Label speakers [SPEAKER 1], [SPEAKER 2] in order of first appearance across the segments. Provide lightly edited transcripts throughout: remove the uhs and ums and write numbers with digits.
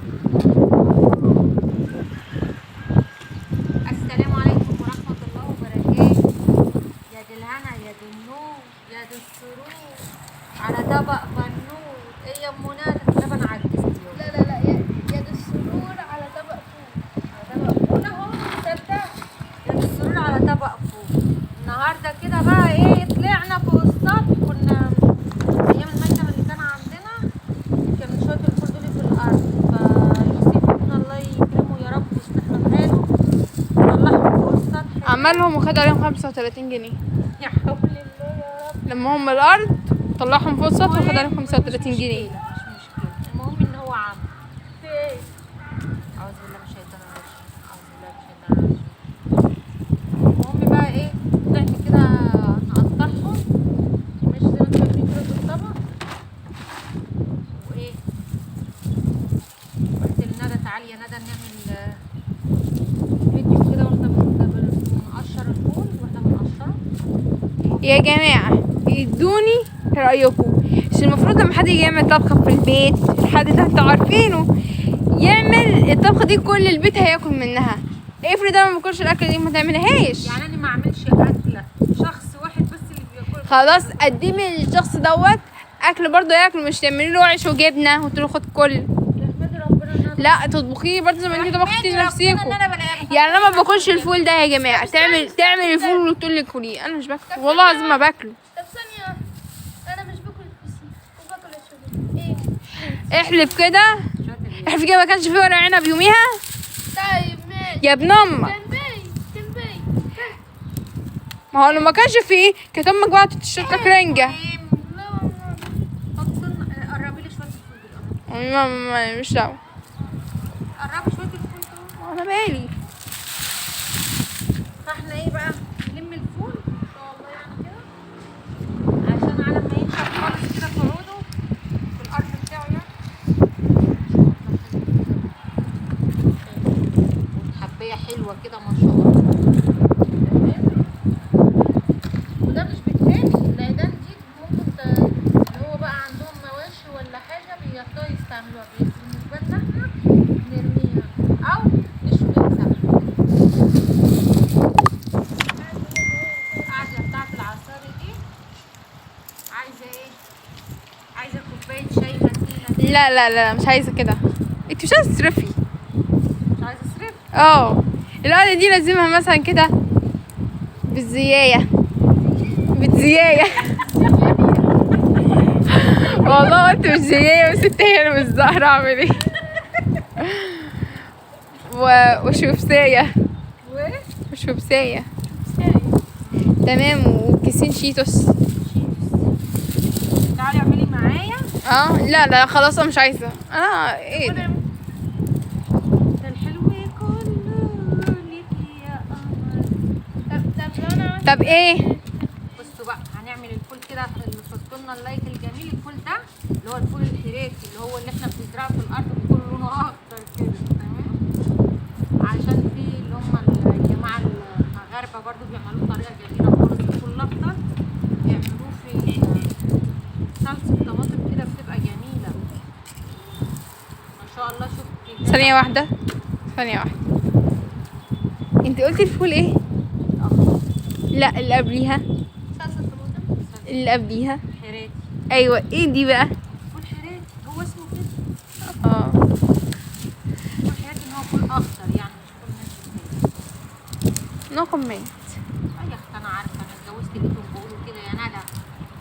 [SPEAKER 1] السلام عليكم ورحمة الله وبركاته. يا دي الهنا يا دي النور يا دي السرور على طبق بنور. ايه يا ام ندى؟ لبن عجزت.
[SPEAKER 2] لا لا لا، يا دي السرور على طبق فول.
[SPEAKER 1] على طبق فول اهو. تصدق يا دي السرور على طبق فول. النهارده كده بقى ايه، طلعنا فوق السطح. كنا ايام المكتب اللي كان عندنا كان شوية الفول دول في الارض، فيوسف ابن الله يكرمه يا رب ويصلح له حاله طلعهم فوق السطح.
[SPEAKER 3] عملهم وخد عليهم 35 جنيه
[SPEAKER 1] يا حول الله يا رب.
[SPEAKER 3] لما هم الارض طلعهم فوق السطح وخد عليهم 35
[SPEAKER 1] مش
[SPEAKER 3] جنيه.
[SPEAKER 1] مشكلة. المهم ان هو عمل فين. اعوذ بالله من الشيطان الرجيم. اعوذ بالله من الشيطان الرجيم. المهم بقى ايه، طلعت كده نقطعهم مش زي ما انتوا شايفين كده في الطبق. وايه، قلت لندى تعالي يا ندى نعمل فيديو كده واحنا بنقشر الفول واحنا بنقشره.
[SPEAKER 3] يا جماعة ادوني رأيكم، مش المفروض لما حد يجي يعمل طبخة في البيت، الحد ده انتوا عارفينه، يعمل الطبخة دي كل البيت هياكل منها؟ افرض انا ما باكلش الاكل دي ما تعملهاش.
[SPEAKER 1] يعني انا ما اعملش اكله شخص واحد بس اللي بياكل؟
[SPEAKER 3] خلاص قدمي للشخص دوت اكل برضه ياكل، مش تعملي له عيش وجبنه وتقولي خد كل.
[SPEAKER 1] احمدي ربنا ان انا
[SPEAKER 3] لا تطبخي برضه زي ما انت طبختي
[SPEAKER 1] احمدي ربنا
[SPEAKER 3] لنفسيكوا.
[SPEAKER 1] ان انا بلاقيها.
[SPEAKER 3] يعني انا ما باكلش الفول ده يا جماعه، تعمل الفول وتقول لي كليه، انا مش باكله والله العظيم ما باكله.
[SPEAKER 2] طب ثانية، أنا مش باكل الفسيخ وباكل الشوفان. إيه؟
[SPEAKER 3] احلف كده، احلف كده ما كانش فيه ورق عنب يوميها
[SPEAKER 2] طيب ماشي.
[SPEAKER 3] يا ابن امك.
[SPEAKER 2] كان باين.
[SPEAKER 3] ما هو لو ما كانش فيه كانت امك بقى تشرب لك رنجه.
[SPEAKER 2] لا والله.
[SPEAKER 1] قربي لي شويه الفول دول.
[SPEAKER 3] مش دعوه،
[SPEAKER 1] قربي شويه الفول دول.
[SPEAKER 3] انا مالي.
[SPEAKER 1] فاحنا ايه بقى، نلم الفول ان شاء الله يعني كده عشان على ما ينشف خالص كده في عوده في الارض بتاعه يعني. حبايه حلوه كده ما شاء الله. وده مش بيترمي، ده نضيف. ممكن اللي هو بقى عندهم مواشي ولا حاجه بيقدروا يستعملوها. بالنسبه لنا احنا نرميها او نشوي سمك. القعده بتاعت العصاري دي عايزه ايه؟ عايزه كوبايه شاي متينه.
[SPEAKER 3] لا لا لا مش عايزه كده، انت مش عايزه تصرفي.
[SPEAKER 1] مش عايزه اصرف.
[SPEAKER 3] القعده دي لازمها مثلا كده بالزيايه والله انت مش زيايه بس انت هي اللي مش ظاهره. اعمل ايه؟ وشوفسايه وشوفسايه تمام، وكيسين شيتوس.
[SPEAKER 1] تعالي اعملي معايا.
[SPEAKER 3] لا لا خلاص انا مش عايزه. ايه ده؟
[SPEAKER 1] ده الحلو كله ليكي يا قمر.
[SPEAKER 2] طب لو أنا
[SPEAKER 3] طب ايه؟
[SPEAKER 1] بصوا بقى، هنعمل الفول كده اللي حطوا لنا اللايك الجميل. الفول ده اللي هو الفول الحراتي اللي هو اللي احنا بنزرعه في الارض بيكون لونه اخضر كده، تمام؟ عشان في اللي هم الجماعه المغاربه برضو بيعملوه بطريقه جميله خالص. الفول الاخضر بيعملوه في صلصه طماطم كده بتبقى جميله ما شاء الله. شوف
[SPEAKER 3] ثانيه واحده. انت قلتي الفول ايه؟ لا اللي قبليها.
[SPEAKER 2] صلصة طماطم.
[SPEAKER 3] اللي قبليها
[SPEAKER 1] حراتي.
[SPEAKER 3] ايوه، ايه دي بقى؟
[SPEAKER 1] فول حراتي هو اسمه كده. فول حراتي ان هو فول اخضر يعني مش فول ناشف.
[SPEAKER 3] نو كومنت.
[SPEAKER 1] يا اخت انا عارفه، انا اتجوزت بيتهم بيقولوا كده يا ندى.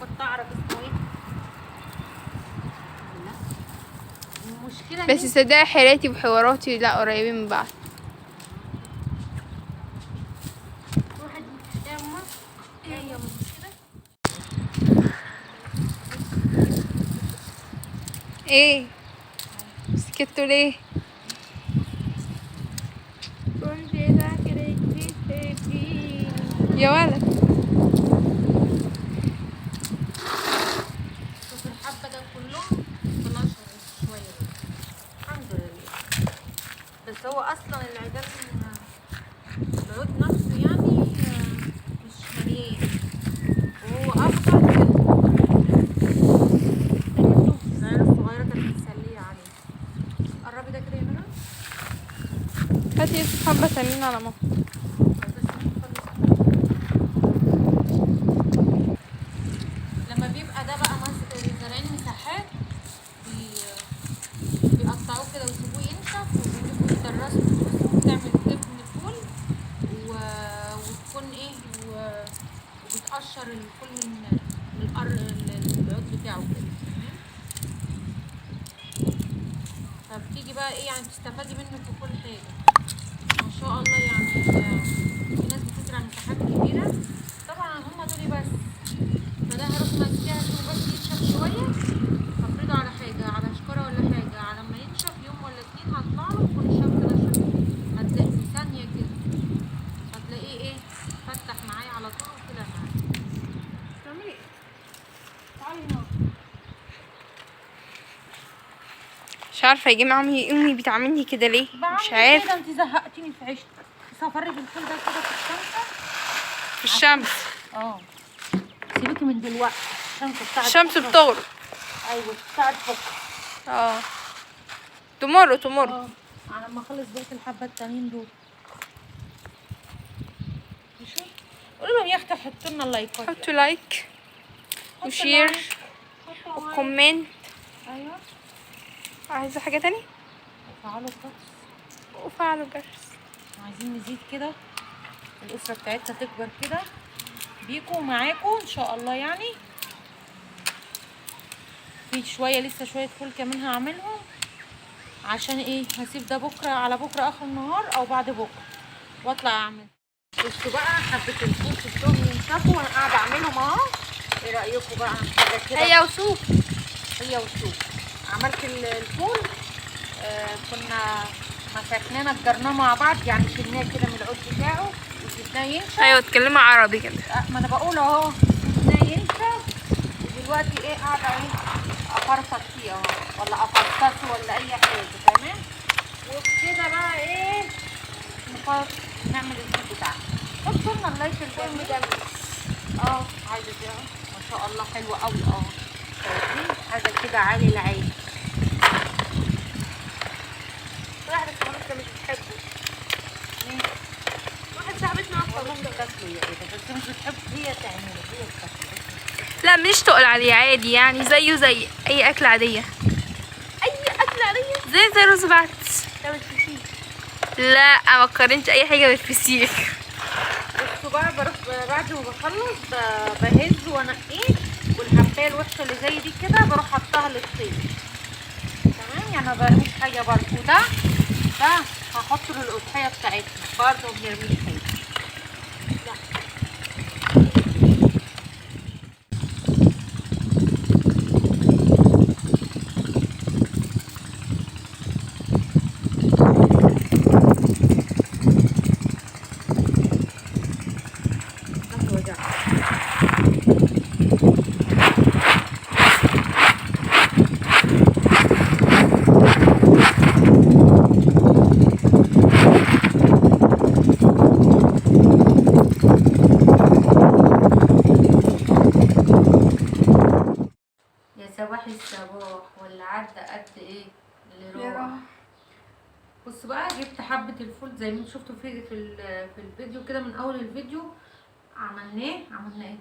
[SPEAKER 1] كنت اعرف اسمه ايه. لا المشكله
[SPEAKER 3] بس صدقي حيراتي وحواراتي لا قريبين من بعض.
[SPEAKER 1] واحد يا اما ايه يا المشكله.
[SPEAKER 3] ايه سكتوا ليه؟ يا ولد
[SPEAKER 1] شوف الحبه ده كلهم 12 شويه الحمد لله. بس هو اصلا العيدان العود نفسه يعني مش مليان وهو اخضر كده. العيال الصغيره كانت متسليه عليه. قربي ده كده
[SPEAKER 3] هاتي يوسف حبة تانيين على ماما.
[SPEAKER 1] لما بيبقى ده بقى زارعين مساحات بيقطعوه كده ويسيبوه ينشف وبيجيبوا يدرسوا تعمل تبني الفول وتكون ايه وبتقشر الفول من العود بتاعه كده. تمام. فبتيجي بقى ايه يعني تستفادي منه في كل حاجه ما شاء الله. يعني في ناس بتزرع مساحات كبيره طبعا هم دول بس. فده هروح ماسكاها عشان بس ينشف شويه، هفرده على حاجه على شكاره ولا حاجه، على ما ينشف يوم ولا اتنين هطلع له تكون الشمس نشفت، هتلاقي في ثانيه كده هتلاقيه ايه فتح معايا على طول وطلع معايا.
[SPEAKER 3] تعملي ايه؟
[SPEAKER 1] تعالي هنا.
[SPEAKER 3] مش عارفة يا جماعة امي بتعملني كده ليه؟ مش
[SPEAKER 1] بعمل
[SPEAKER 3] عارفة.
[SPEAKER 1] كده، انت زهقتيني في عيشتي. سافري بالفول ده كده في الشمس.
[SPEAKER 3] في الشمس.
[SPEAKER 1] اه سيبيكي من دلوقتي الشمس بتاعت
[SPEAKER 3] الشمس
[SPEAKER 1] بكرة.
[SPEAKER 3] بتغرب.
[SPEAKER 1] ايوه بتاعت بكره.
[SPEAKER 3] اه تمر
[SPEAKER 1] اه على ما اخلص بقيه الحبه التانيين دول. ماشي. قولوا لهم يا اختي حطوا لنا اللايكات.
[SPEAKER 3] حطوا لايك وشير وكومنت.
[SPEAKER 1] ايوه
[SPEAKER 3] عايزة حاجة تاني؟
[SPEAKER 1] وفعلوا الجرس.
[SPEAKER 3] وفعلوا الجرس.
[SPEAKER 1] عايزين نزيد كده الاسره بتاعتنا تكبر كده بيكم معاكم ان شاء الله. يعني في شويه لسه شويه فول كمان هعملهم عشان ايه هسيب ده بكره على بكره اخر النهار او بعد بكره واطلع اعمل. بصوا بقى حبه الفول شفتهم ينشفوا وانا قاعده اعملهم اهو. ايه رايكم بقى حاجه كده؟
[SPEAKER 3] هي وسوق.
[SPEAKER 1] هي وسوق. عملت الفول كنا مسكناه نجرناه مع بعض يعني شلناه كده من العود بتاعه وسيبناه ينشف.
[SPEAKER 3] ايوه اتكلمي عربي كده.
[SPEAKER 1] ما انا بقول اهو سيبناه ينشف ودلوقتي ايه قاعده ايه افرفط فيه اهو ولا افرفطه ولا اي حاجه. تمام. وكده بقى ايه نعمل الفول بتاعنا. حطوا لنا اللايك الجميل. عايزه كده ما شاء الله حلوه قوي. شايفين حاجه كده عالي العين.
[SPEAKER 3] واحدة صاحبتنا مش بتحبه. واحدة صاحبتنا
[SPEAKER 1] والله بتاكله يا ايه بس مش بتحب هي تعمله هي بتاكله.
[SPEAKER 3] لا مش تقل عليه عادي يعني زيه زي اي اكل عادية. اي اكل عادية زي رز بعدس. لا ما تقارنش اي حاجة بالفسيخ.
[SPEAKER 1] بصوا بقى بروح بعد ما بخلص بهز وانقيه والحبايه الوحشه اللي زي دي كده بروح حطها للطين. تمام. يعني ما برميش حاجه برضه. وده هحطه للاضحيه بتاعتنا برضه ما بنرميش حاجه. لا صباح الصباح ولا عدى قد ايه اللي راح. بص بقى جبت حبة الفول زي ما انتوا شفتوا في الفيديو كده من اول الفيديو. عملنا ايه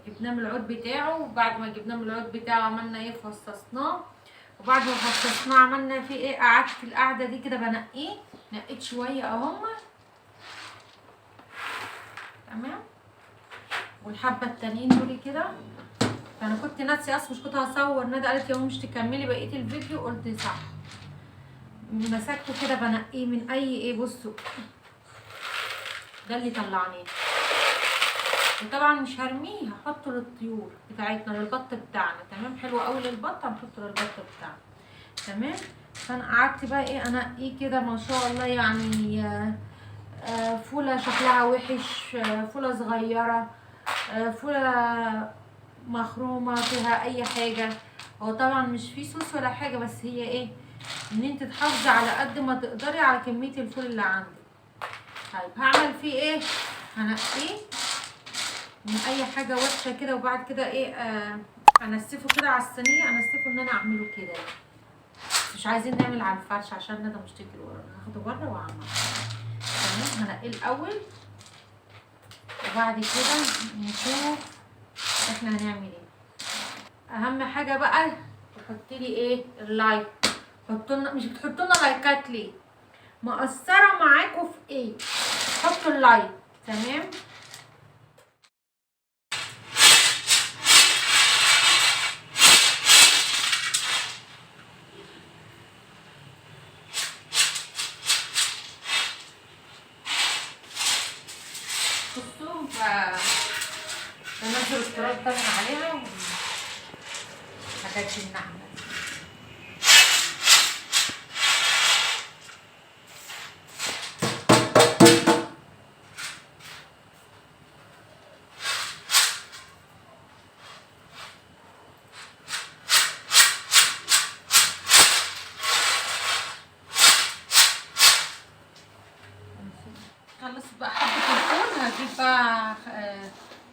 [SPEAKER 1] جبناه من العود بتاعه. وبعد ما جبناه من العود بتاعه عملنا ايه فصصناه. وبعد ما فصصناه عملنا فيه ايه قعدت في القعدة دي كده بنقيه. نقيت شوية اهم. تمام. والحبة التانيين دول كده انا كنت ناسيه اصلا مش كنت هصور. ندى قالت يا مش تكملي بقيه الفيديو قلت صح. مسكته كده بنقيه من اي ايه. بصوا ده اللي طلعناه. وطبعا مش هرميه هحطه للطيور بتاعتنا للبط بتاعنا. تمام. حلو قوي للبط هنحطه للبط بتاعنا. تمام. فانا قعدت بقى ايه انقيه كده ما شاء الله. يعني فوله شكلها وحش، فوله صغيره، فوله مخرومه فيها اي حاجه. هو طبعا مش فيه صوص ولا حاجه بس هي ايه ان انت تحافظي على قد ما تقدري على كميه الفول اللي عندك. طيب هعمل فيه ايه هنقيه من اي حاجه وحشه كده. وبعد كده ايه انسفه كده على الصينيه. انسفه ان انا اعمله كده مش عايزين نعمل على الفرش عشان ندى مش تجري ورا، ناخده بره واعمل. تمام، هنقيه الاول وبعد كده نشوف احنا هنعمل ايه. اهم حاجه بقى تحطي لي ايه؟ اللايك. حطوا لنا، مش بتحطوا لنا لايكات ليه؟ مقصره معاكم في ايه؟ حطوا اللايك. تمام. بصوا بنزل التراب طبعا عليها وحاجات النعمة. خلص بقى حبة الفول، هجيب بقى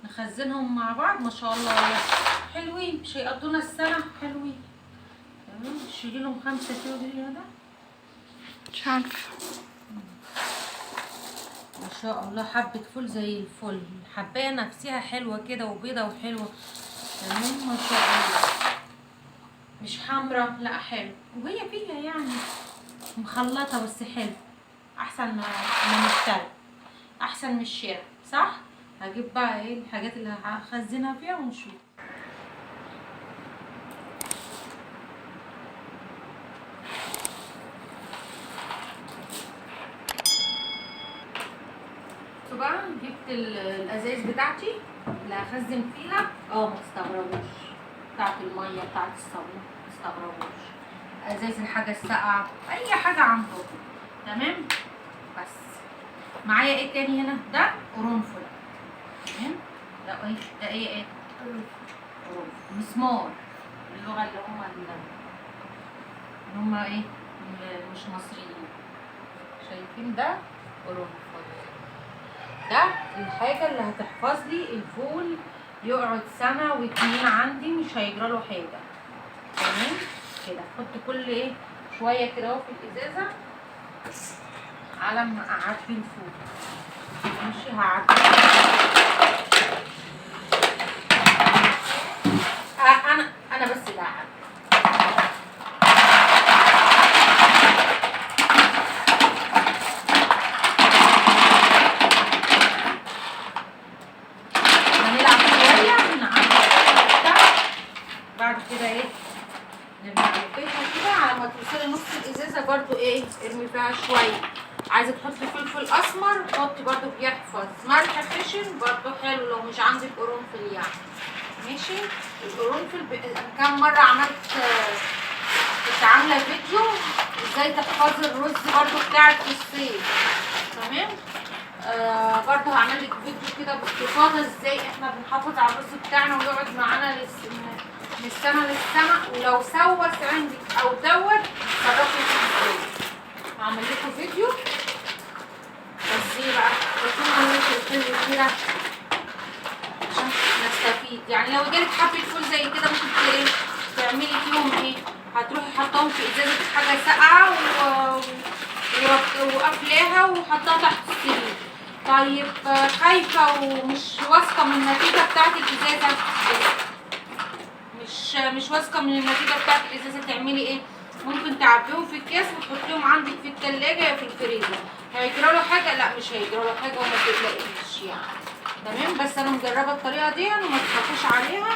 [SPEAKER 1] نخزنهم مع بعض. ما شاء الله حلوين، مش هيقضونا السنة. حلوين. تمام. شيلي لهم 5 كيلو دي هذا.
[SPEAKER 3] مش عارفة.
[SPEAKER 1] ما شاء الله حبة فول زي الفل. الحباية نفسها حلوة كده وبيضة وحلوة. تمام. ما شاء الله مش حمرا، لا حلو. وهي فيها يعني مخلطة بس حلو. احسن من الشارع، احسن من الشارع، صح؟ هجيب بقى ايه الحاجات اللي هخزنها فيها ونشوف. بقى جبت الازايز بتاعتي اللي هخزن فيها. ما تستغربوش، بتاعت الميه، بتاعت الصابون، ما تستغربوش. ازايز الحاجه الساقعه، اي حاجه عندكم. تمام. بس معايا ايه تاني هنا؟ ده قرنفل. تمام. ده ايه؟ ده ايه؟ قرنفل. مسمار اللغه اللي هم ايه، مش مصريين. شايفين ده؟ قرنفل. ده الحاجة اللي هتحفظ لي الفول، يقعد 1 و2 سنة عندي، مش هيجراله حاجة. تمام كده. احط كل ايه شوية كده اهو في الازازة على ما اعبي الفول. ماشي. هعبي انا بس اللي هعبي. بعد كده ايه نلفها كده على ما توصلي نص الازازه. برضو ايه ارمي فيها شويه. عايزه تحطي فلفل اسمر حطي برضو، بيحفظ. ملح خشن برضو حلو لو مش عندك قرنفل يعني. ماشي. القرنفل كام مره عملت، كنت عامله فيديو ازاي تحفظي الرز برضو بتاعك في الصيف. تمام. برضو هعمل لك فيديو كده باستفاضه ازاي احنا بنحافظ على الرز بتاعنا ويقعد معانا من السنه للسنه. ولو سوس عندك او دور تصرفي فيه ازاي. هعمل لكم فيديو. بس ايه بقى، بكون عملت الفيديو كده عشان نستفيد. يعني لو جالك حبه فول زي كده ممكن ايه تعملي فيهم ايه، هتروحي حطاهم في ازازه حاجه ساقعه وقافلاها وحطاها تحت السرير. طيب خايفه ومش واثقه من النتيجه بتاعت الازازه، مش واثقه من النتيجه بتاعت الازازه، تعملي ايه؟ ممكن تعبيهم في الكاس وتحطيهم عندك في الثلاجه يا في الفريزر. هيجرى له حاجه؟ لا مش هيجرى له حاجه وما تقلقيش يعني. تمام. بس انا مجربه الطريقه دي وما تخافوش عليها.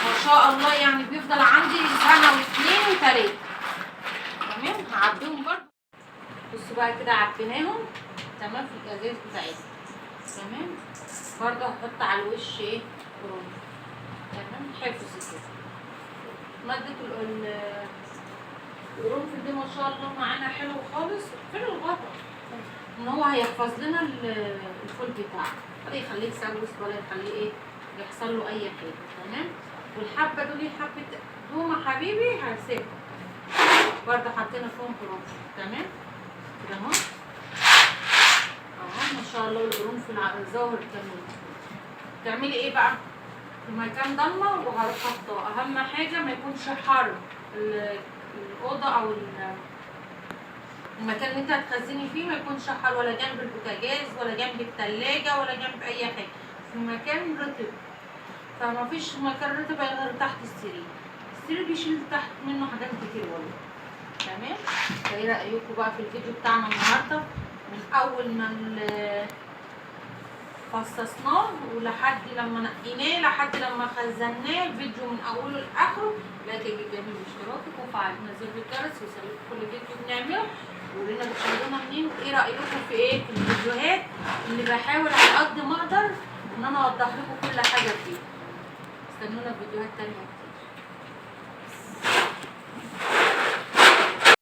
[SPEAKER 1] ما شاء الله يعني بيفضل عندي 1 و2 و3. تمام. هعبيهم برضه. بصوا بقى كده عبيناهم. تمام. في الازاز بتاعتنا. تمام. برضه هحط على الوش ايه قرنفل. تمام. حفظ كده. مادة القرنفل دي ما شاء الله معانا حلو خالص. حلو الغطا ان هو هيحفظ لنا الفول بتاعنا، ولا يخليه يسوس ولا يخليه ايه يحصل له اي حاجه. تمام. والحبه دول حبه تومه حبيبي هسيبهم برضه حطينا فيهم قرنفل. تمام كده اهو. ما شاء الله القرنفل ظاهر كمان. تعملي ايه بقى في مكان ضلمه وهروح حاطاه. اهم حاجه ما يكونش حر الاوضه او المكان اللي انت هتخزني فيه ما يكونش حر، ولا جنب البوتاجاز ولا جنب التلاجة ولا جنب اي حاجه، في مكان رطب. فما فيش مكان رطب غير تحت السرير. السرير بيشيل تحت منه حاجات كتير والله. تمام. فايه رايكم بقى في الفيديو بتاعنا النهارده من اول ما فصصناه ولحد لما نقيناه لحد لما خزناه، الفيديو من اوله لاخره. لايك الجميل باشتراكك وفعل زر الجرس ويوصلكوا كل فيديو بنعمله. وقولوا لنا بتشاهدونا منين وايه رايكم في ايه في الفيديوهات اللي بحاول على قد ما اقدر ان انا اوضح لكم كل حاجه فيه. استنونا في فيديوهات تانيه.